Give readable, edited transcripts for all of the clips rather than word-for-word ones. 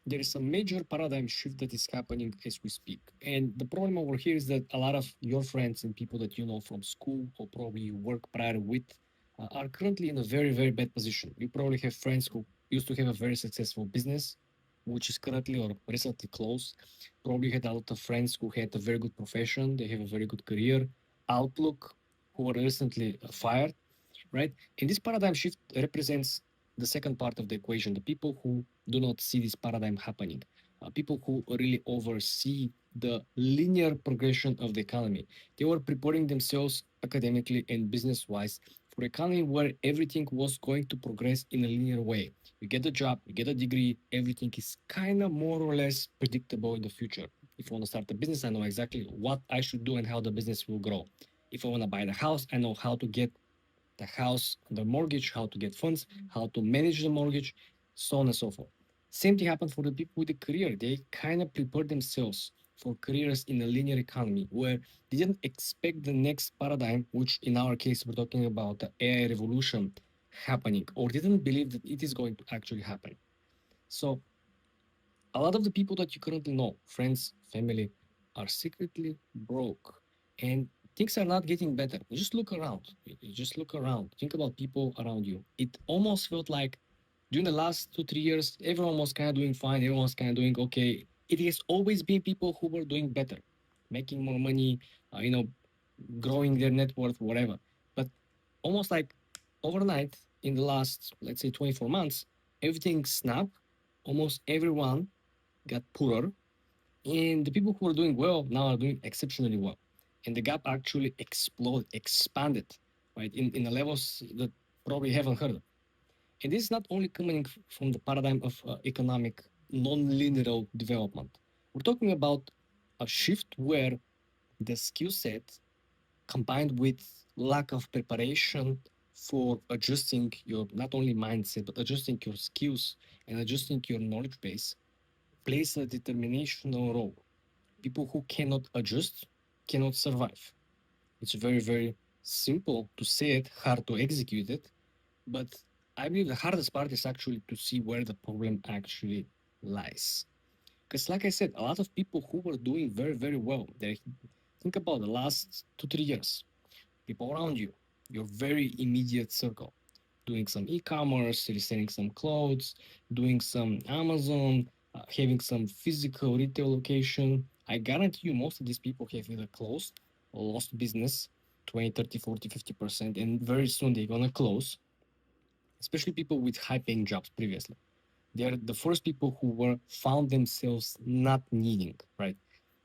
there is a major paradigm shift that is happening as we speak. And the problem over here is that a lot of your friends and people that you know from school or probably you work prior with are currently in a very, very bad position. You probably have friends who used to have a very successful business, which is currently or recently closed. Probably had a lot of friends who had a very good profession, they have a very good career outlook, who were recently fired, right? And this paradigm shift represents the second part of the equation, the people who do not see this paradigm happening, people who really oversee the linear progression of the economy. They were preparing themselves academically and business wise for an economy where everything was going to progress in a linear way. You get a job, you get a degree, everything is kind of more or less predictable in the future. If I want to start a business, I know exactly what I should do and how the business will grow. If I want to buy the house, I know how to get the house, the mortgage, how to get funds, how to manage the mortgage, so on and so forth. Same thing happened for the people with the career. They kind of prepared themselves for careers in a linear economy where they didn't expect the next paradigm, which in our case we're talking about the AI revolution happening, or didn't believe that it is going to actually happen. So a lot of the people that you currently know, friends, family, are secretly broke. And things are not getting better. You just look around. You just look around. Think about people around you. It almost felt like during the last 2, 3 years, everyone was kind of doing fine. Everyone was kind of doing okay. It has always been people who were doing better, making more money, growing their net worth, whatever. But almost like overnight, in the last, let's say, 24 months, everything snapped. Almost everyone got poorer, and the people who are doing well now are doing exceptionally well. And the gap actually exploded, expanded, right, in the levels that probably haven't heard of. And this is not only coming from the paradigm of economic non-linear development. We're talking about a shift where the skill set combined with lack of preparation for adjusting your not only mindset but adjusting your skills and adjusting your knowledge base plays a determinational role. People who cannot adjust cannot survive. It's very, very simple to say it, hard to execute it. But I believe the hardest part is actually to see where the problem actually lies. Because, like I said, a lot of people who were doing very, very well, they think about the last 2, 3 years, people around you, your very immediate circle, doing some e-commerce, reselling some clothes, doing some Amazon, having some physical retail location. I guarantee you most of these people have either closed or lost business 20, 30, 40, 50%, and very soon they're going to close, especially people with high paying jobs previously. They are the first people who were found themselves not needing, right?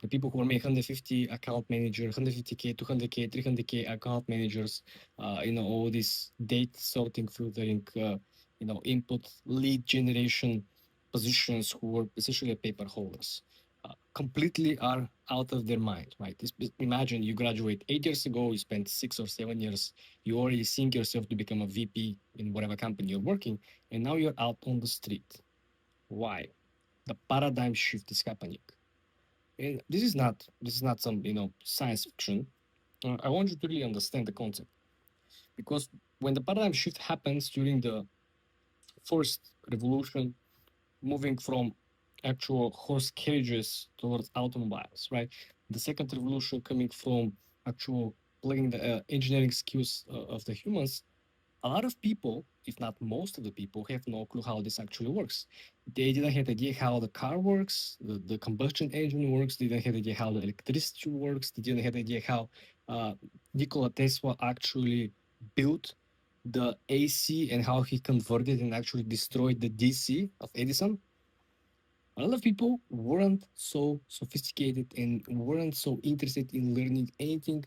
The people who are making 150 account manager, 150K, 200K, 300K account managers, all this date sorting, filtering, input lead generation positions who were essentially paper holders, completely are out of their mind, right? Imagine you graduate 8 years ago, you spent 6 or 7 years, you already seeing yourself to become a VP in whatever company you're working, and now you're out on the street. Why? The paradigm shift is happening. And this is not some science fiction. I want you to really understand the concept because when the paradigm shift happens during the first revolution, moving from actual horse carriages towards automobiles, right? The second revolution coming from actual plugging the engineering skills of the humans. A lot of people, if not most of the people, have no clue how this actually works. They didn't have idea how the car works, the combustion engine works. They didn't have idea how the electricity works. They didn't have idea how Nikola Tesla actually built the AC and how he converted and actually destroyed the DC of Edison. A lot of people weren't so sophisticated and weren't so interested in learning anything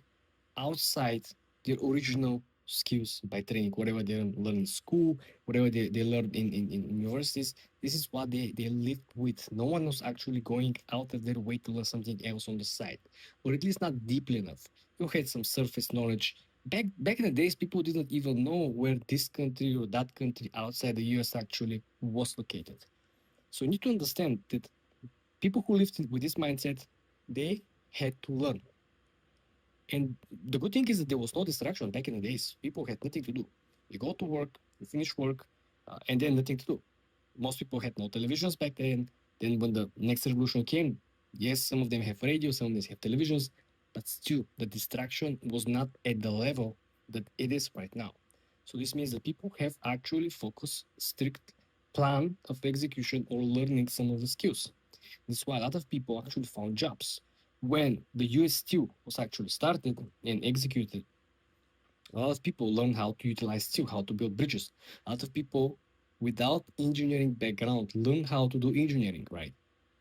outside their original skills by training, whatever they learn in school, whatever they learned in universities. This is what they lived with. No one was actually going out of their way to learn something else on the side, or at least not deeply enough. You had some surface knowledge. Back in the days, people didn't even know where this country or that country outside the US actually was located. So you need to understand that people who lived with this mindset, they had to learn. And the good thing is that there was no distraction back in the days. People had nothing to do. You go to work, you finish work, and then nothing to do. Most people had no televisions back then. Then when the next revolution came, yes, some of them have radio, some of them have televisions, but still the distraction was not at the level that it is right now. So this means that people have actually focused strict plan of execution or learning some of the skills. That's why a lot of people actually found jobs. When the US Steel was actually started and executed, a lot of people learned how to utilize steel, how to build bridges. A lot of people without engineering background learn how to do engineering, right?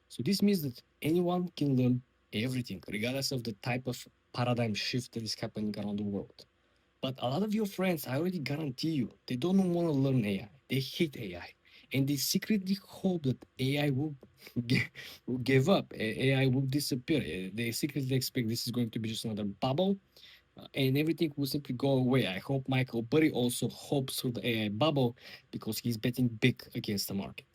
So this means that anyone can learn everything, regardless of the type of paradigm shift that is happening around the world. But a lot of your friends, I already guarantee you, they don't want to learn AI. They hate AI. And they secretly hope that AI will give up, AI will disappear. They secretly expect this is going to be just another bubble and everything will simply go away. I hope Michael Burry also hopes for the AI bubble because he's betting big against the market.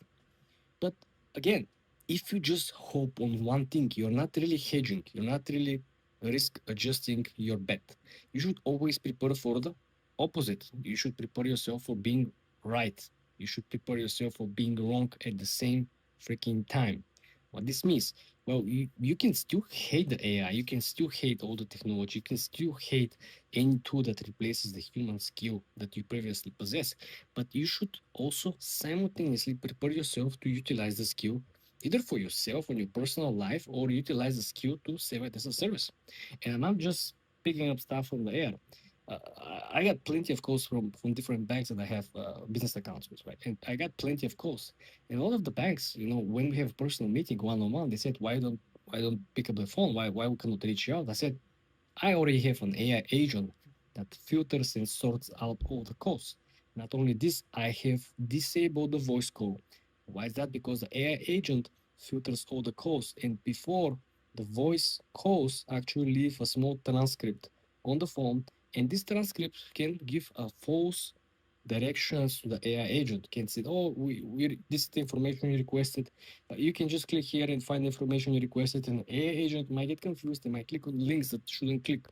But again, if you just hope on one thing, you're not really hedging, you're not really risk adjusting your bet. You should always prepare for the opposite. You should prepare yourself for being right. You should prepare yourself for being wrong at the same freaking time. What this means? Well, you can still hate the AI, you can still hate all the technology, you can still hate any tool that replaces the human skill that you previously possessed, but you should also simultaneously prepare yourself to utilize the skill either for yourself on your personal life or utilize the skill to save it as a service. And I'm not just picking up stuff from the air. Uh, I got plenty of calls from different banks that I have business accounts with, right? And I got plenty of calls. And all of the banks, when we have a personal meeting one on one, they said, why don't pick up the phone? Why we cannot reach you out? I said, I already have an AI agent that filters and sorts out all the calls. Not only this, I have disabled the voice call. Why is that? Because the AI agent filters all the calls, and before the voice calls actually leave a small transcript on the phone, and this transcript can give a false directions to the AI agent. Can say, oh, we this is the information you requested. You can just click here and find the information you requested, and the AI agent might get confused. They might click on links that shouldn't click.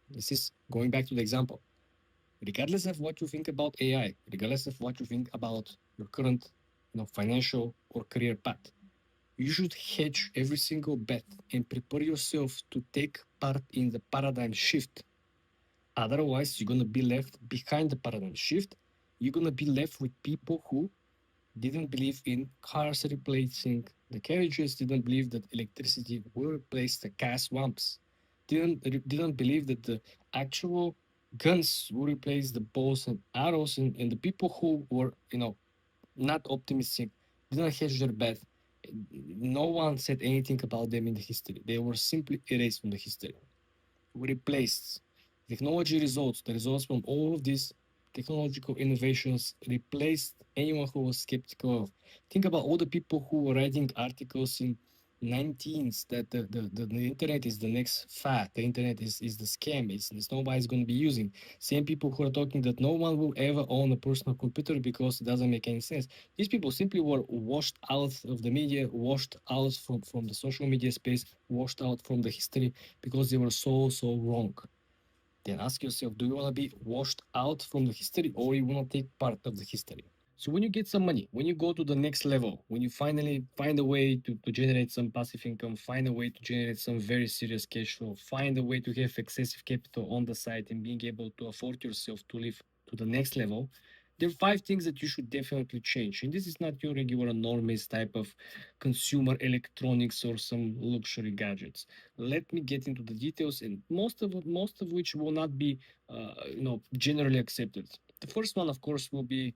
This is going back to the example. Regardless of what you think about AI, regardless of what you think about your current, financial or career path, you should hedge every single bet and prepare yourself to take part in the paradigm shift. Otherwise, you're gonna be left behind the paradigm shift. You're gonna be left with people who didn't believe in cars replacing the carriages, didn't believe that electricity will replace the gas lamps, didn't believe that the actual guns will replace the bows and arrows, and the people who were, not optimistic, didn't hedge their bet. No one said anything about them in the history. They were simply erased from the history, replaced. Technology results, the results from all of these technological innovations replaced anyone who was skeptical of. Think about all the people who were writing articles in 19s that the internet is the next fad, the internet is the scam, it's nobody's going to be using. Same people who are talking that no one will ever own a personal computer because it doesn't make any sense. These people simply were washed out of the media, washed out from the social media space, washed out from the history because they were so wrong. Then ask yourself, do you want to be washed out from the history or you want to take part of the history? So when you get some money, when you go to the next level, when you finally find a way to generate some passive income, find a way to generate some very serious cash flow, find a way to have excessive capital on the side and being able to afford yourself to live to the next level, there are five things that you should definitely change. And this is not your regular normist type of consumer electronics or some luxury gadgets. Let me get into the details, and most of which will not be, generally accepted. The first one, of course, will be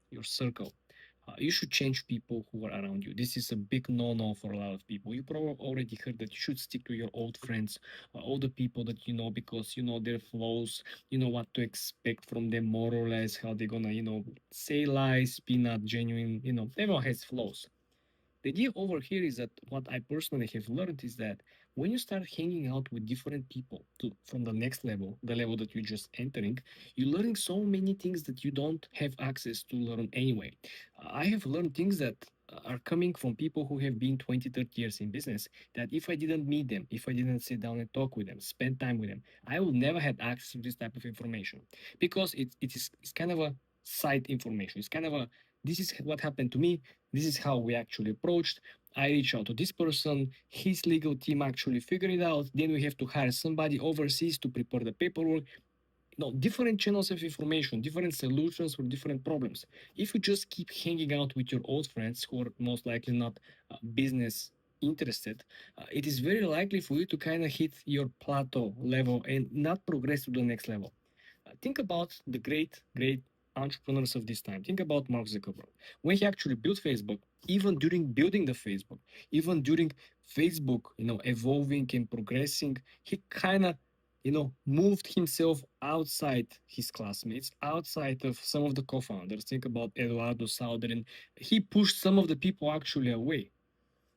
your circle. You should change people who are around you. This is a big no-no for a lot of people. You probably already heard that you should stick to your old friends, all the people that you know because you know their flaws, you know what to expect from them more or less, how they're gonna, say lies, be not genuine. Everyone has flaws. The idea over here is that what I personally have learned is that when you start hanging out with different people from the next level, the level that you're just entering, you're learning so many things that you don't have access to learn anyway. I have learned things that are coming from people who have been 20, 30 years in business that if I didn't meet them, if I didn't sit down and talk with them, spend time with them, I would never have access to this type of information because it's kind of a side information. It's kind of a this is what happened to me. This is how we actually approached. I reach out to this person, his legal team actually figure it out. Then we have to hire somebody overseas to prepare the paperwork. Different channels of information, different solutions for different problems. If you just keep hanging out with your old friends who are most likely not business interested, it is very likely for you to kind of hit your plateau level and not progress to the next level. Think about the great entrepreneurs of this time. Think about Mark Zuckerberg. When he actually built Facebook, even during building the Facebook, even during Facebook, evolving and progressing, he kind of, moved himself outside his classmates, outside of some of the co-founders. Think about Eduardo Sauder, he pushed some of the people actually away.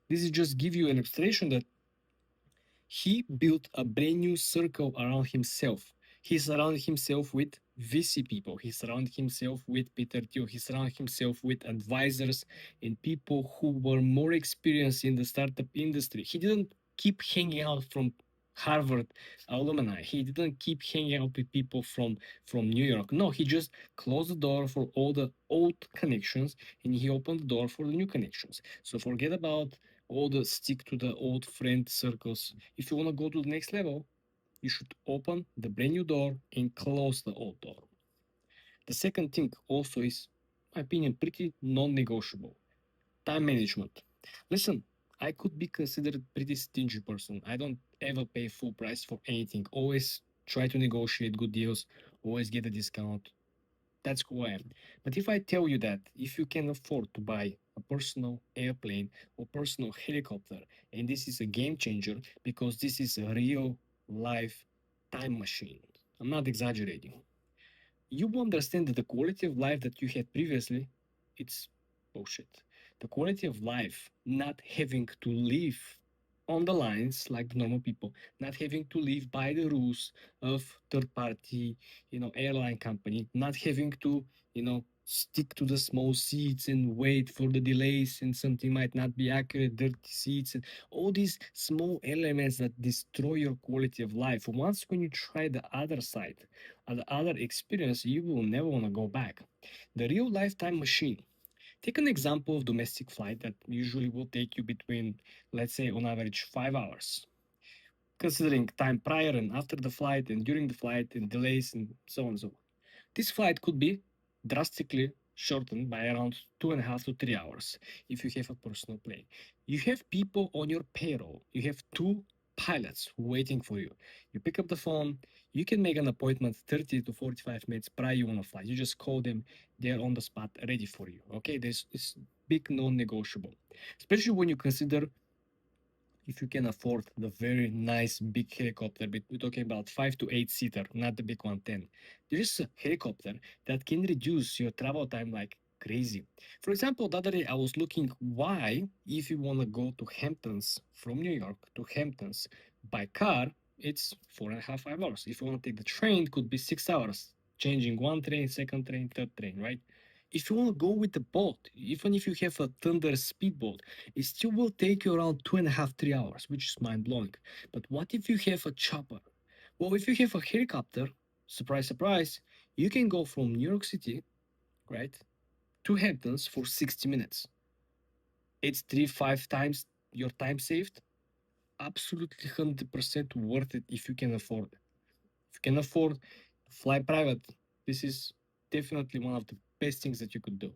This is just give you an illustration that he built a brand new circle around himself. He surrounded himself with VC people. He surrounded himself with Peter Thiel. He surrounded himself with advisors and people who were more experienced in the startup industry. He didn't keep hanging out from Harvard alumni. He didn't keep hanging out with people from New York. No, he just closed the door for all the old connections and he opened the door for the new connections. So forget about all the stick to the old friend circles. If you want to go to the next level, you should open the brand new door and close the old door. The second thing also is, in my opinion, pretty non-negotiable. Time management. Listen, I could be considered pretty stingy person. I don't ever pay full price for anything. Always try to negotiate good deals, always get a discount. That's who I am. But if I tell you that if you can afford to buy a personal airplane or personal helicopter, and this is a game changer because this is a real life time machine, I'm not exaggerating. You will understand that the quality of life that you had previously, it's bullshit. The quality of life, not having to live on the lines like the normal people, not having to live by the rules of third party, airline company, not having to, stick to the small seats and wait for the delays and something might not be accurate, dirty seats, and all these small elements that destroy your quality of life. Once when you try the other side, the other experience, you will never want to go back. The real lifetime machine. Take an example of domestic flight that usually will take you between, let's say, on average, 5 hours, considering time prior and after the flight and during the flight and delays and so on and so on. This flight could be drastically shortened by around 2.5 to 3 hours if you have a personal plane. You have people on your payroll. You have two pilots waiting for you. You pick up the phone. You can make an appointment 30 to 45 minutes prior you want to fly. You just call them. They're on the spot ready for you. Okay, this is big non-negotiable, especially when you consider if you can afford the very nice big helicopter, but we're talking about 5 to 8 seater, not the big 110. There is a helicopter that can reduce your travel time like crazy. For example, the other day I was looking why, if you want to go to Hamptons from New York to Hamptons by car, it's 4.5 5 hours. If you want to take the train, it could be 6 hours, changing one train, second train, third train, right? If you want to go with the boat, even if you have a Thunder speedboat, it still will take you around 2.5 3 hours, which is mind blowing. But what if you have a chopper? Well, if you have a helicopter, surprise, surprise, you can go from New York City, right, to Hamptons for 60 minutes. It's 3 5 times your time saved. Absolutely 100% worth it if you can afford it. If you can afford to fly private, this is definitely one of the best things that you could do.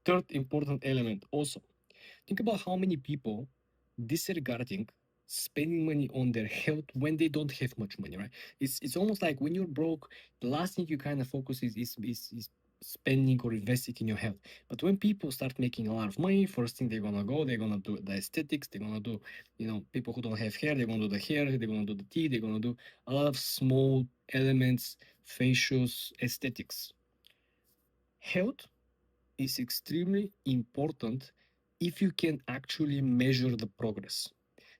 Third important element also, think about how many people disregarding spending money on their health when they don't have much money, right? It's almost like when you're broke, the last thing you kind of focus is spending or investing in your health. But when people start making a lot of money, first thing they're gonna do the aesthetics, they're gonna do, people who don't have hair, they're gonna do the hair, they're gonna do the teeth, they're gonna do a lot of small elements, facials, aesthetics. Health is extremely important if you can actually measure the progress,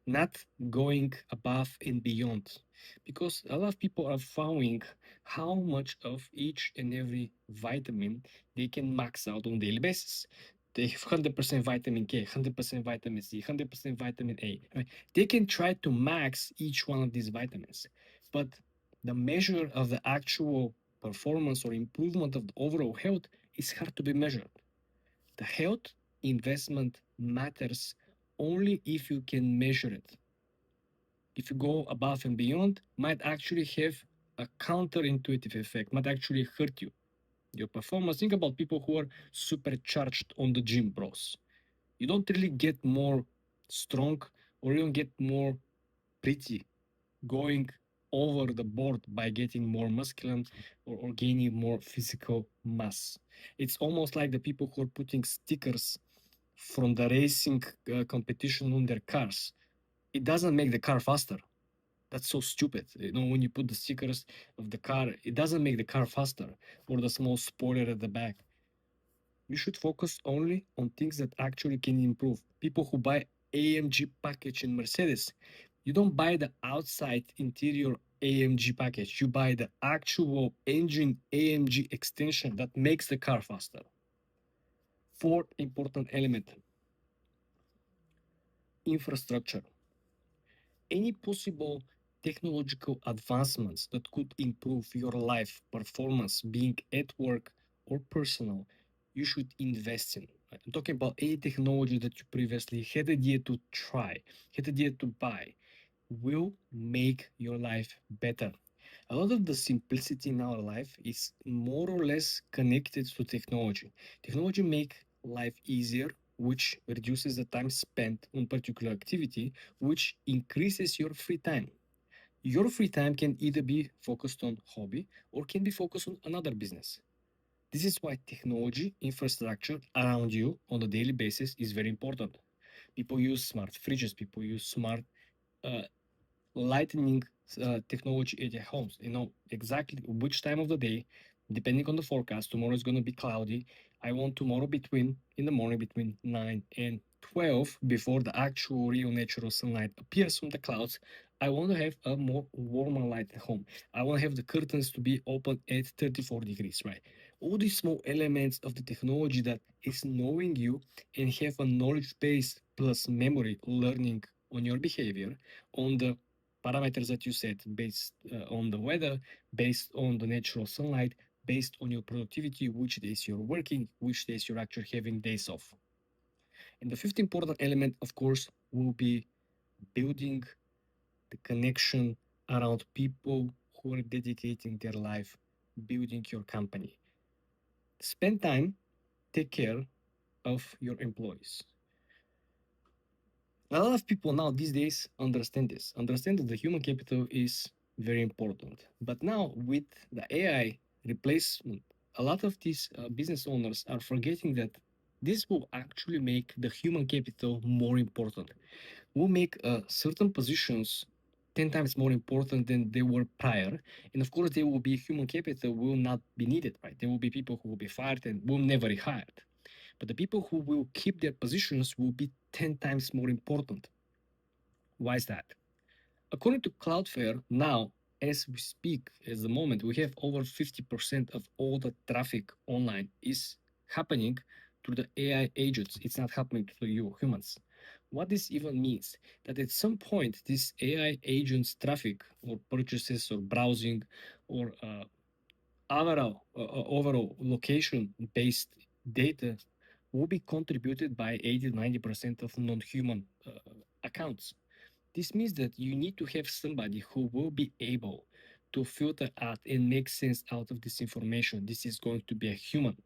not going above and beyond. Because a lot of people are following how much of each and every vitamin they can max out on a daily basis. They have 100% vitamin K, 100% vitamin C, 100% vitamin A. Right? They can try to max each one of these vitamins. But the measure of the actual performance or improvement of the overall health is hard to be measured. The health investment matters only if you can measure it. If you go above and beyond, might actually have a counterintuitive effect, might actually hurt you. Your performance. Think about people who are supercharged on the gym bros. You don't really get more strong or you don't get more pretty going over the board by getting more muscular or gaining more physical mass. It's almost like the people who are putting stickers from the racing competition on their cars. It doesn't make the car faster. That's so stupid. When you put the stickers of the car, it doesn't make the car faster or the small spoiler at the back. You should focus only on things that actually can improve. People who buy AMG package in Mercedes, you don't buy the outside interior AMG package. You buy the actual engine AMG extension that makes the car faster. Fourth important element, infrastructure. Any possible technological advancements that could improve your life performance, being at work or personal, you should invest in. I'm talking about any technology that you previously had idea to try, had idea to buy, will make your life better. A lot of the simplicity in our life is more or less connected to technology. Technology make life easier, which reduces the time spent on particular activity, which increases your free time. Your free time can either be focused on hobby or can be focused on another business. This is why technology infrastructure around you on a daily basis is very important. People use smart fridges, people use smart uh, lightning technology at their homes. You know exactly which time of the day, depending on the forecast. Tomorrow is going to be cloudy. I want tomorrow between in the morning between 9 and 12 before the actual real natural sunlight appears from the clouds. I want to have a more warmer light at home. I want to have the curtains to be open at 34 degrees, right? All these small elements of the technology that is knowing you and have a knowledge base plus memory learning on your behavior, on the parameters that you set based on the weather, based on the natural sunlight, based on your productivity, which days you're working, which days you're actually having days off. And the fifth important element, of course, will be building the connection around people who are dedicating their life building your company. Spend time, take care of your employees. A lot of people now these days understand that the human capital is very important. But now with the AI replacement, a lot of these business owners are forgetting that this will actually make the human capital more important. Will make certain positions 10 times more important than they were prior. And of course, there will be human capital will not be needed, right? There will be people who will be fired and will never be hired. But the people who will keep their positions will be 10 times more important. Why is that? According to Cloudflare, now, as we speak, at the moment, we have over 50% of all the traffic online is happening through the AI agents. It's not happening to you humans. What this even means that at some point, this AI agents traffic or purchases or browsing or overall location-based data will be contributed by 80 to 90% of non-human accounts. This means that you need to have somebody who will be able to filter out and make sense out of this information. This is going to be a human.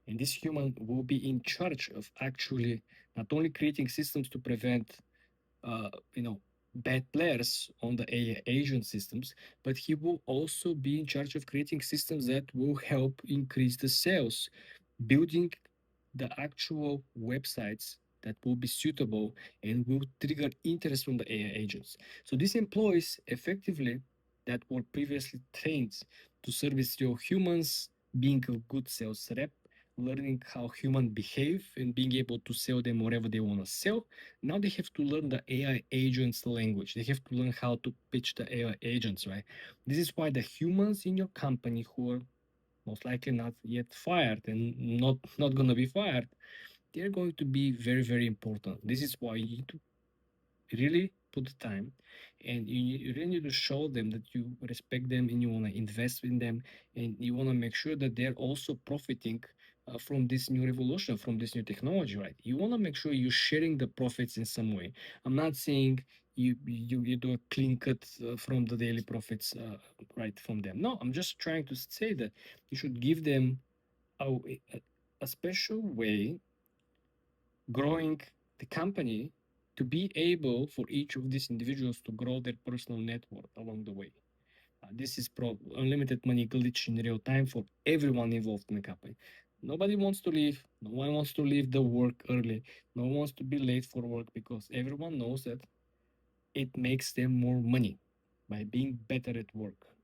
And this human will be in charge of actually not only creating systems to prevent uh, you know, bad players on the AI agent systems, but he will also be in charge of creating systems that will help increase the sales, building the actual websites that will be suitable and will trigger interest from the AI agents. So these employees effectively that were previously trained to service your humans, being a good sales rep, learning how humans behave and being able to sell them whatever they want to sell. Now they have to learn the AI agents language. They have to learn how to pitch the AI agents, right? This is why the humans in your company who are most likely not yet fired and not going to be fired, they're going to be very, very important. This is why you need to really put the time and you really need to show them that you respect them and you want to invest in them and you want to make sure that they're also profiting from this new revolution, from this new technology, right? You want to make sure you're sharing the profits in some way. I'm not saying you do a clean cut from the daily profits, right, from them. No, I'm just trying to say that you should give them a, a special way growing the company to be able for each of these individuals to grow their personal network along the way. This is unlimited money glitch in real time for everyone involved in the company. Nobody wants to leave. No one wants to leave the work early. No one wants to be late for work because everyone knows that it makes them more money by being better at work.